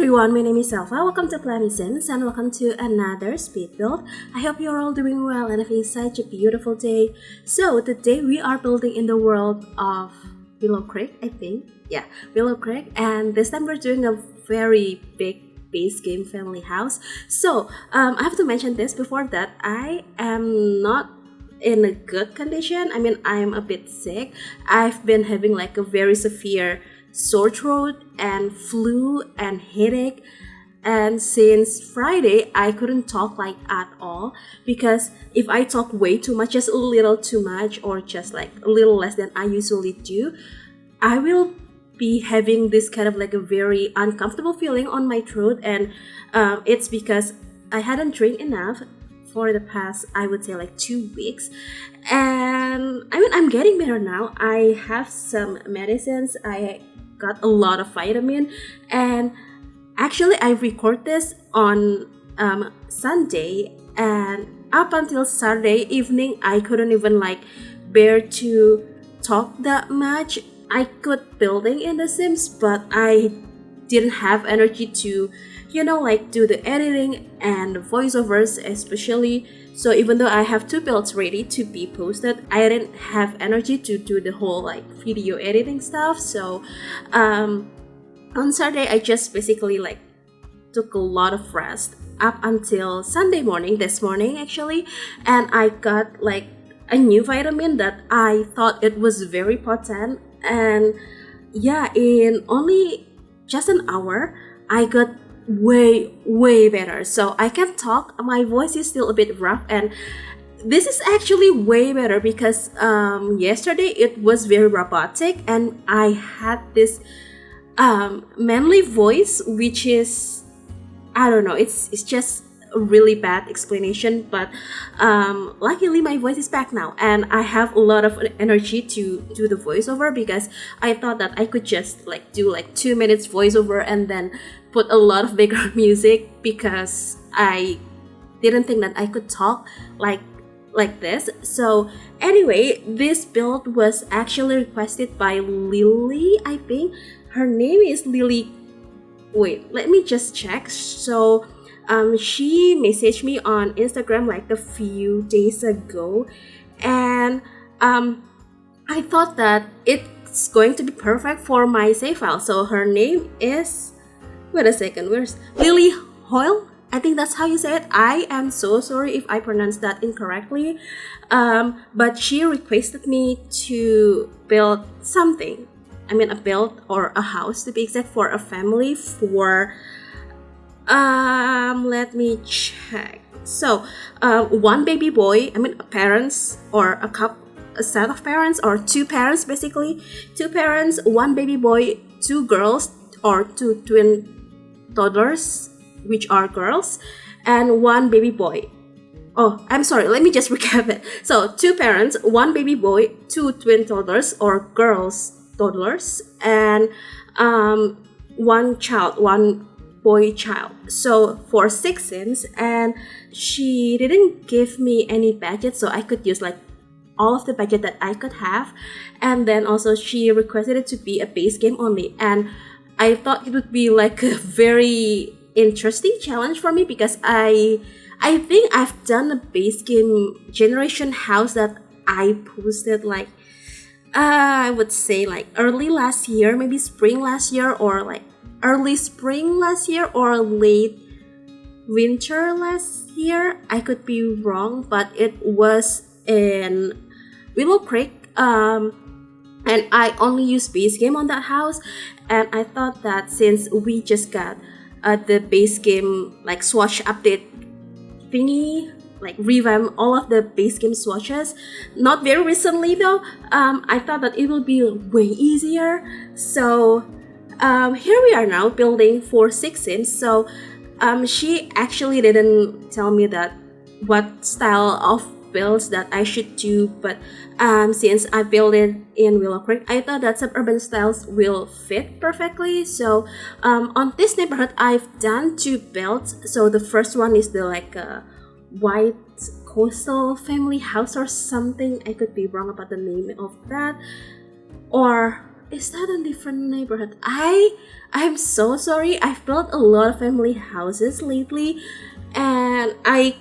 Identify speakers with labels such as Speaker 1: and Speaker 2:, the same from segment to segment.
Speaker 1: everyone, my name is Alpha. Welcome to plummysims and welcome to another speed build. I hope you're all doing well and having such a beautiful day. So today we are building in the world of Willow Creek, I think. Yeah, Willow Creek, and this time we're doing a very big base game family house. So I have to mention this before that I am not in a good condition. I mean, I'm a bit sick. I've been having like a very severe sore throat and flu and headache, and since Friday I couldn't talk like at all, because if I talk way too much, just a little too much or just like a little less than I usually do, I will be having this kind of like a very uncomfortable feeling on my throat, and it's because I hadn't drank enough for the past, I would say, like 2 weeks. And I mean, I'm getting better now. I have some medicines, I got a lot of vitamin, and actually I record this on Sunday, and up until Saturday evening I couldn't even like bear to talk that much. I could building in the Sims, but I didn't have energy to, you know, like do the editing and voiceovers especially. So even though I have 2 builds ready to be posted, I didn't have energy to do the whole like video editing stuff. So on Saturday I just basically like took a lot of rest up until Sunday morning, this morning actually, and I got like a new vitamin that I thought it was very potent, and yeah, in only just an hour I got way better. So I can talk. My voice is still a bit rough, and this is actually way better because yesterday it was very robotic and I had this manly voice, which is, I don't know, it's just a really bad explanation, but luckily my voice is back now and I have a lot of energy to do the voiceover, because I thought that I could just like do like 2 minutes voiceover and then put a lot of background music, because I didn't think that I could talk like this. So anyway, this build was actually requested by Lily. I think her name is Lily. Wait, let me just check. So she messaged me on Instagram like a few days ago, and I thought that it's going to be perfect for my save file. So her name is, wait a second, where's Lily Hoyle? I think that's how you say it. I am so sorry if I pronounced that incorrectly, but she requested me to build something. I mean, a build or a house to be exact, for a family, for let me check. So one baby boy, I mean parents, or a set of parents, or 2 parents, basically 2 parents, 1 baby boy, 2 girls, or 2 twin toddlers, which are girls, and 1 baby boy. Oh, I'm sorry, let me just recap it. So 2 parents, 1 baby boy, 2 twin toddlers or girls toddlers, and 1 child, 1 boy child. So for 6 Sims, and she didn't give me any budget, so I could use like all of the budget that I could have. And then also she requested it to be a base game only, and I thought it would be like a very interesting challenge for me, because I think I've done a base game generation house that I posted like I would say like early last year, maybe spring last year, or like early spring last year, or late winter last year. I could be wrong, but it was in Willow Creek, and I only used base game on that house. And I thought that since we just got the base game like swatch update thingy, like revamp all of the base game swatches, not very recently though, I thought that it will be way easier. So here we are now building for 6 Sims. So she actually didn't tell me that what style of builds that I should do, but since I built it in Willow Creek, I thought that suburban styles will fit perfectly. So on this neighborhood I've done 2 builds. So the first one is the like white coastal family house or something. I could be wrong about the name of that, or is that a different neighborhood? I'm so sorry. I've built a lot of family houses lately, and I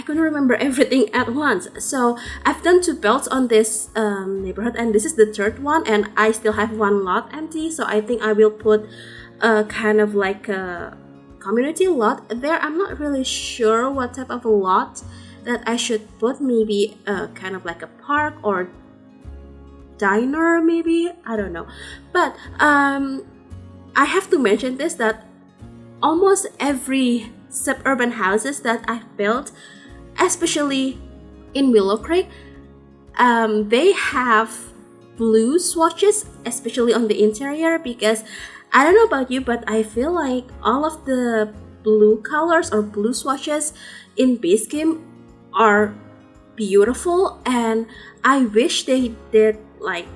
Speaker 1: couldn't remember everything at once. So I've done 2 builds on this neighborhood, and this is the 3rd one, and I still have 1 lot empty. So I think I will put a kind of like a community lot there. I'm not really sure what type of a lot that I should put. Maybe kind of like a park or diner, maybe, I don't know. But I have to mention this, that almost every suburban houses that I've built, especially in Willow Creek, they have blue swatches, especially on the interior, because I don't know about you, but I feel like all of the blue colors or blue swatches in base game are beautiful, and I wish they did like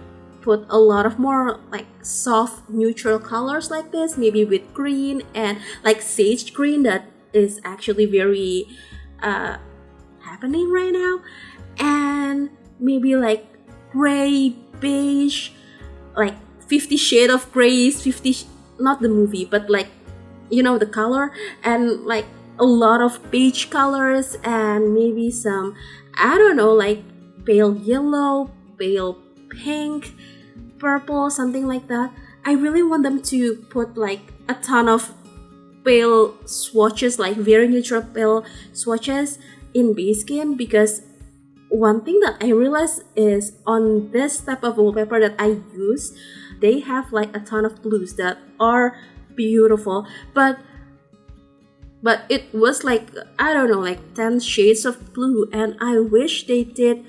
Speaker 1: put a lot of more like soft neutral colors like this, maybe with green and like sage green that is actually very happening right now, and maybe like gray, beige, like 50 Shades of Grays, not the movie, but like, you know, the color, and like a lot of beige colors, and maybe some, I don't know, like pale yellow, pale pink, purple, something like that. I really want them to put like a ton of pale swatches, like very neutral pale swatches in base game, because one thing that I realized is on this type of wallpaper that I use, they have like a ton of blues that are beautiful, but it was like, I don't know, like 10 shades of blue, and I wish they did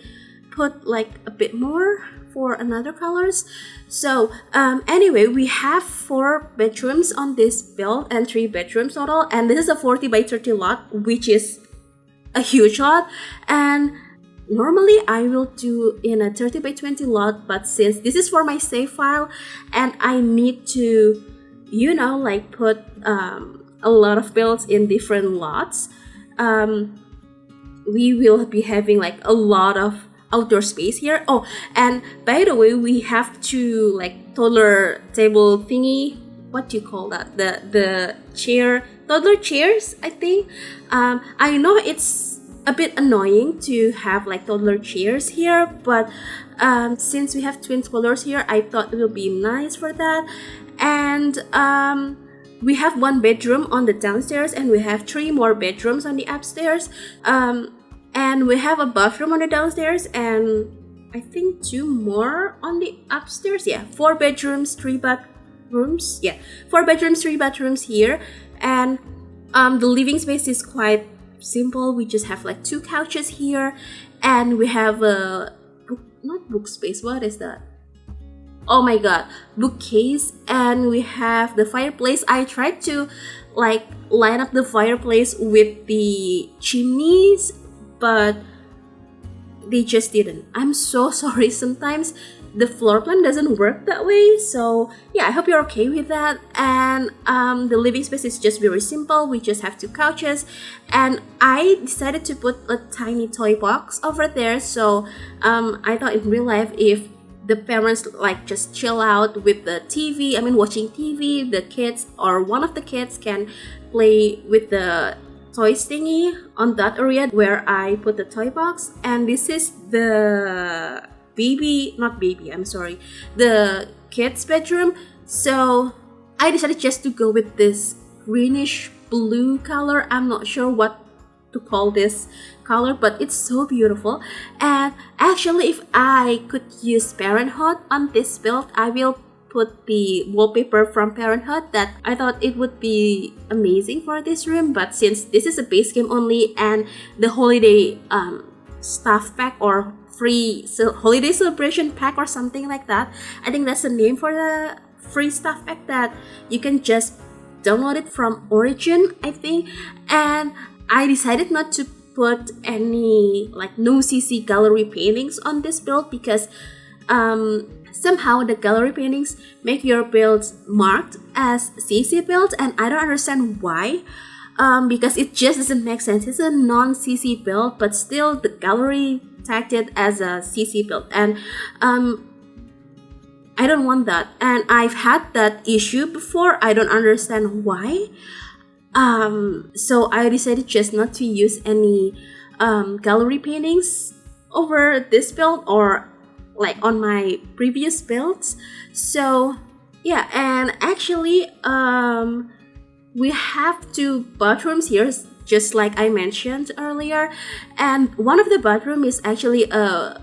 Speaker 1: put like a bit more for another colors. So anyway, we have 4 bedrooms on this build and 3 bedrooms total, and this is a 40 by 30 lot, which is a huge lot. And normally I will do in a 30 by 20 lot, but since this is for my save file and I need to, you know, like put a lot of builds in different lots, we will be having like a lot of outdoor space here. Oh, and by the way, we have 2 like toddler table thingy, what do you call that, the chair, toddler chairs, I think. I know it's a bit annoying to have like toddler chairs here, but since we have twin toddlers here, I thought it will be nice for that. And we have 1 bedroom on the downstairs, and we have 3 more bedrooms on the upstairs, and we have a bathroom on the downstairs, and I think 2 more on the upstairs. Yeah, 4 bedrooms, 3 bathrooms. Yeah, 4 bedrooms, 3 bathrooms here. And the living space is quite simple. We just have like 2 couches here, and we have a not book space, what is that? Oh my god, bookcase, and we have the fireplace. I tried to like line up the fireplace with the chimneys, but they just didn't. I'm so sorry, sometimes the floor plan doesn't work that way. So yeah, I hope you're okay with that. And the living space is just very simple. We just have 2 couches, and I decided to put a tiny toy box over there. So I thought in real life, if the parents like just chill out with the TV, I mean watching TV, the kids or one of the kids can play with the toys thingy on that area where I put the toy box. And this is the the kids bedroom. So I decided just to go with this greenish blue color. I'm not sure what to call this color, but it's so beautiful. And actually, if I could use Parenthood on this build, I will put the wallpaper from Parenthood. That I thought it would be amazing for this room, but since this is a base game only and the holiday stuff pack or free holiday celebration pack or something like that, I think that's the name for the free stuff pack that you can just download it from Origin, I think. And I decided not to put any like no CC gallery paintings on this build, because somehow the gallery paintings make your builds marked as CC builds, and I don't understand why. Because it just doesn't make sense. It's a non-CC build, but still the gallery tagged it as a CC build. And I don't want that, and I've had that issue before. I don't understand why. So I decided just not to use any gallery paintings over this build or like on my previous builds. So yeah, and actually we have 2 bathrooms here, just like I mentioned earlier, and one of the bathroom is actually a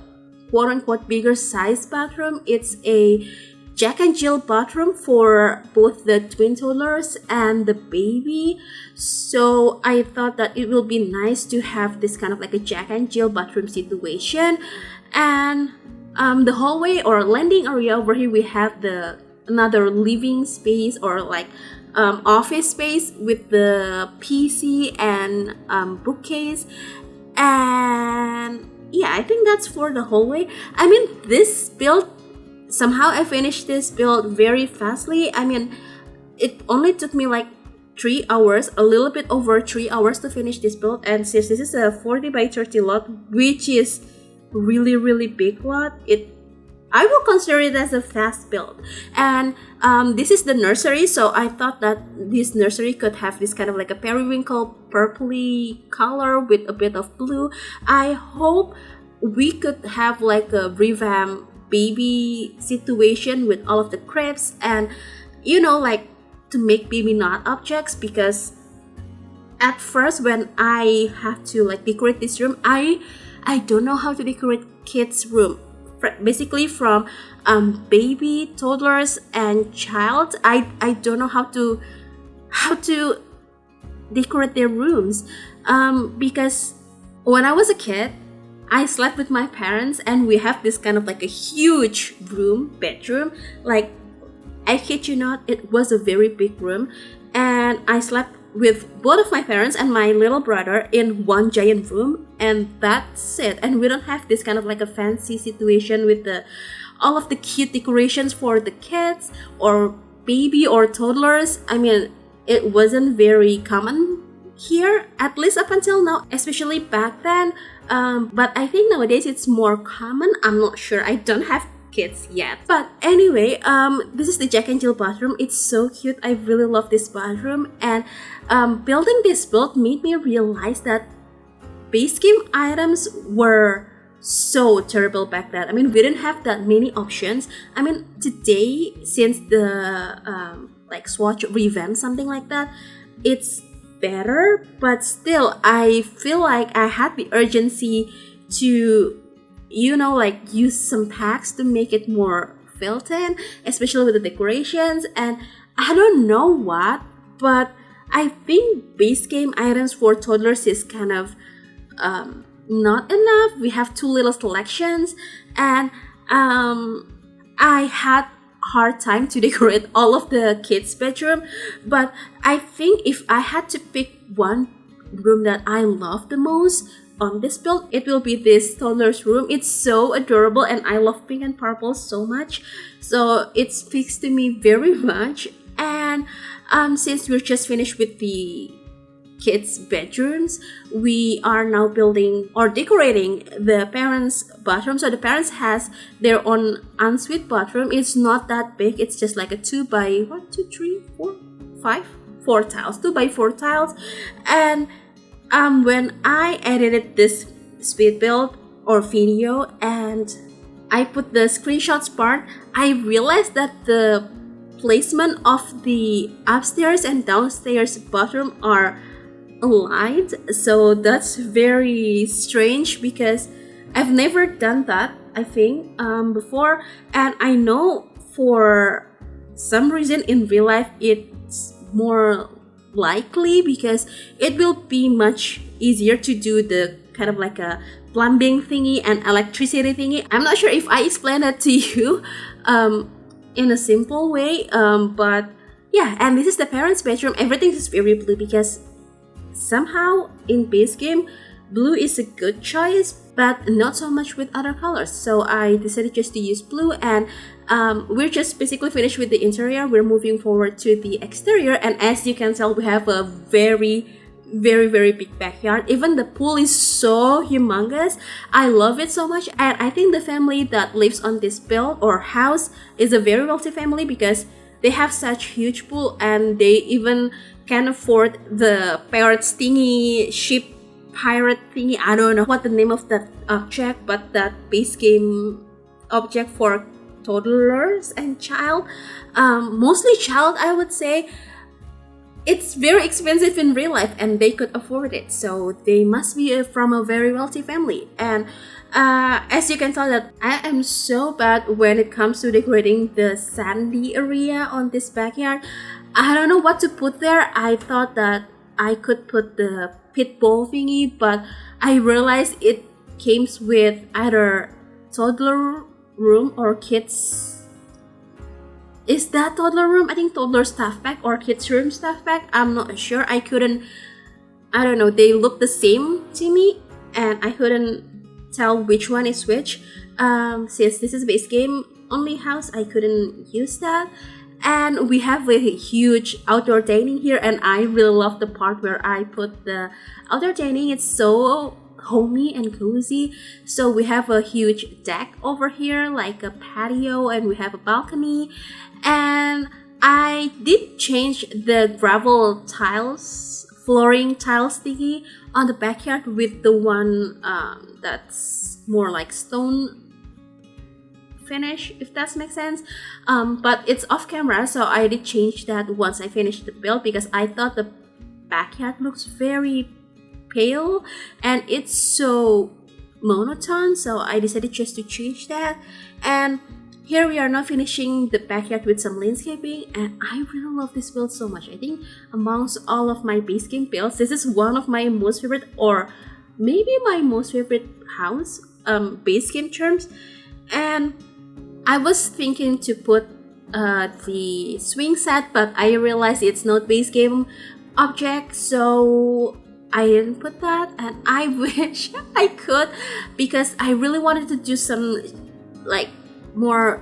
Speaker 1: quote-unquote bigger size bathroom. It's a Jack and Jill bathroom for both the twin toddlers and the baby. So I thought that it will be nice to have this kind of like a Jack and Jill bathroom situation. And the hallway or landing area over here, we have the another living space or like office space with the PC and bookcase. And yeah, I think that's for the hallway. I mean, this build, somehow I finished this build very fastly. I mean, it only took me like 3 hours, a little bit over 3 hours to finish this build. And since this is a 40 by 30 lot, which is really big lot, I will consider it as a fast build. And this is the nursery, so I thought that this nursery could have this kind of like a periwinkle purpley color with a bit of blue. I hope we could have like a revamp baby situation with all of the cribs and, you know, like to make baby not objects, because at first when I have to like decorate this room, I don't know how to decorate kids' room. Basically from baby, toddlers, and child, I don't know how to decorate their rooms, because when I was a kid, I slept with my parents and we have this kind of like a huge bedroom, like I kid you not, it was a very big room, and I slept with both of my parents and my little brother in one giant room, and that's it. And we don't have this kind of like a fancy situation with all of the cute decorations for the kids or baby or toddlers. I mean, it wasn't very common here, at least up until now, especially back then. But I think nowadays it's more common. I'm not sure, I don't have kids yet. But anyway, this is the Jack and Jill bathroom. It's so cute. I really love this bathroom, and building this build made me realize that base game items were so terrible back then. I mean, we didn't have that many options. I mean, today, since the like Swatch revamp, something like that, it's better, but still I feel like I had the urgency to, you know, like use some packs to make it more filled in, especially with the decorations. And I don't know what, but I think base game items for toddlers is kind of not enough. We have too little selections, and I had hard time to decorate all of the kids' bedroom. But I think if I had to pick one room that I love the most on this build, it will be this toddler's room. It's so adorable, and I love pink and purple so much, so it speaks to me very much. And since we're just finished with the kids' bedrooms, we are now building or decorating the parents' bathroom. So the parents has their own ensuite bathroom. It's not that big, it's just like a 2 by 4 tiles, 2 by 4 tiles. And when I edited this speed build or video and I put the screenshots part, I realized that the placement of the upstairs and downstairs bathroom are aligned. So that's very strange because I've never done that, I think, before. And I know for some reason in real life it's more likely because it will be much easier to do the kind of like a plumbing thingy and electricity thingy. I'm not sure if I explained that to you in a simple way, but yeah. And this is the parents' bedroom. Everything is very blue because somehow in base game blue is a good choice, but not so much with other colors. So I decided just to use blue, and we're just basically finished with the interior. We're moving forward to the exterior, and as you can tell, we have a very very big backyard. Even the pool is so humongous. I love it so much, and I think the family that lives on this build or house is a very wealthy family because they have such huge pool, and they even can afford the pirates thingy, ship pirate thingy. I don't know what the name of that object, but that base game object for toddlers and child, mostly child, I would say. It's very expensive in real life, and they could afford it, so they must be from a very wealthy family. And as you can tell that I am so bad when it comes to decorating the sandy area on this backyard. I don't know what to put there. I thought that I could put the pit bull thingy, but I realized it came with either toddler room or kids. Is that toddler room? I think toddler stuff pack or kids room stuff pack. I'm not sure. I don't know. They look the same to me, and I couldn't tell which one is which. Since this is base game only house, I couldn't use that. And we have a huge outdoor dining here, and I really love the part where I put the outdoor dining. It's so homey and cozy. So we have a huge deck over here, like a patio, and we have a balcony. And I did change the gravel tiles, flooring tiles thingy on the backyard with the one that's more like stone finish, if that makes sense. But it's off camera, so I did change that once I finished the build because I thought the backyard looks very pale and it's so monotone, so I decided just to change that. And here we are now finishing the backyard with some landscaping, and I really love this build so much. I think amongst all of my base game builds, this is one of my most favorite, or maybe my most favorite house base game terms. And I was thinking to put the swing set, but I realized it's not base game object, so I didn't put that, and I wish I could because I really wanted to do some like more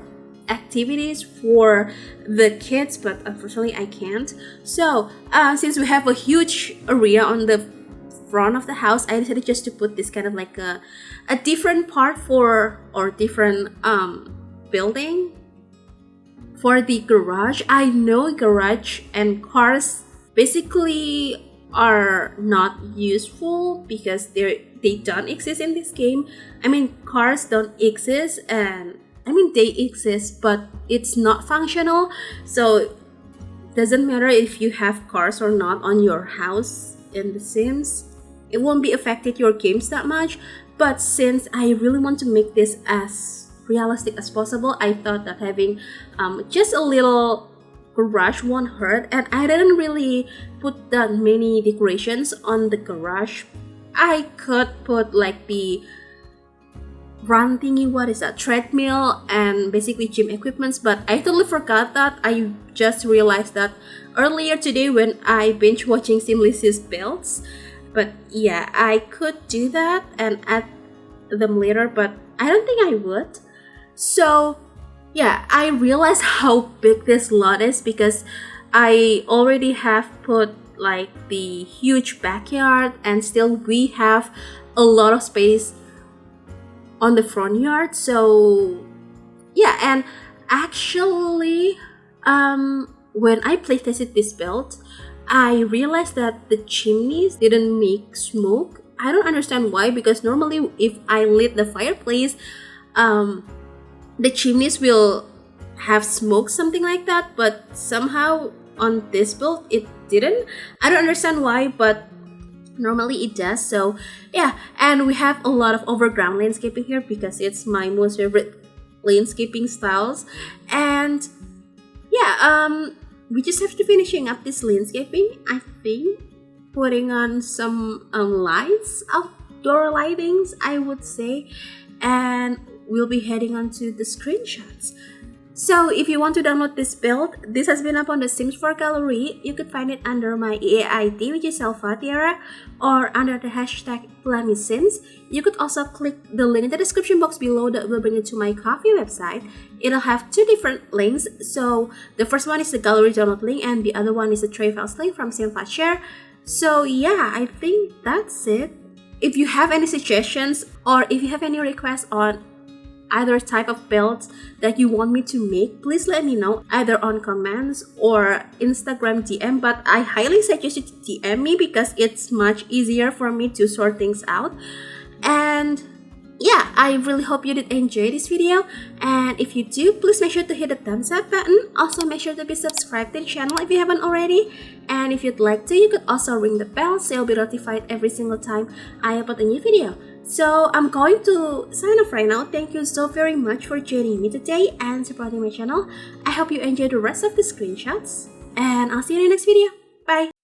Speaker 1: activities for the kids, but unfortunately I can't. So since we have a huge area on the front of the house, I decided just to put this kind of like a different part for, or different building for the garage. I know garage and cars basically are not useful because they don't exist in this game. I mean, cars don't exist, and I mean they exist, but it's not functional. So doesn't matter if you have cars or not on your house in The Sims, it won't be affected your games that much. But since I really want to make this as realistic as possible, I thought that having just a little garage won't hurt, and I didn't really put that many decorations on the garage. I could put like the run thingy, what is that, treadmill, and basically gym equipments, but I totally forgot that. I just realized that earlier today when I binge watching Simlicious builds. But yeah, I could do that and add them later, but I don't think I would. So yeah, I realized how big this lot is because I already have put like the huge backyard, and still we have a lot of space on the front yard. So yeah, and actually when I playtested this build, I realized that the chimneys didn't make smoke. I don't understand why, because normally if I lit the fireplace, the chimneys will have smoke, something like that, but somehow on this build it didn't. I don't understand why, but normally it does. So yeah, and we have a lot of overground landscaping here because it's my most favorite landscaping styles. And yeah, we just have to finishing up this landscaping, I think, putting on some lights, outdoor lightings, I would say, and we'll be heading on to the screenshots. So if you want to download this build, this has been up on the Sims 4 gallery. You could find it under my EA ID, which is elfathiera, or under the hashtag plummysims. You could also click the link in the description box below that will bring you to my Ko-fi website. It'll have two different links. So the first one is the gallery download link, and the other one is the tray files link from Share. So yeah, I think that's it. If you have any suggestions or if you have any requests on either type of builds that you want me to make, please let me know either on comments or Instagram DM, but I highly suggest you to DM me because it's much easier for me to sort things out. And yeah, I really hope you did enjoy this video, and if you do, please make sure to hit the thumbs up button. Also make sure to be subscribed to the channel if you haven't already, and if you'd like to, you could also ring the bell so you'll be notified every single time I upload a new video. So I'm going to sign off right now. Thank you so very much for joining me today and supporting my channel. I hope you enjoy the rest of the screenshots, and I'll see you in the next video. Bye!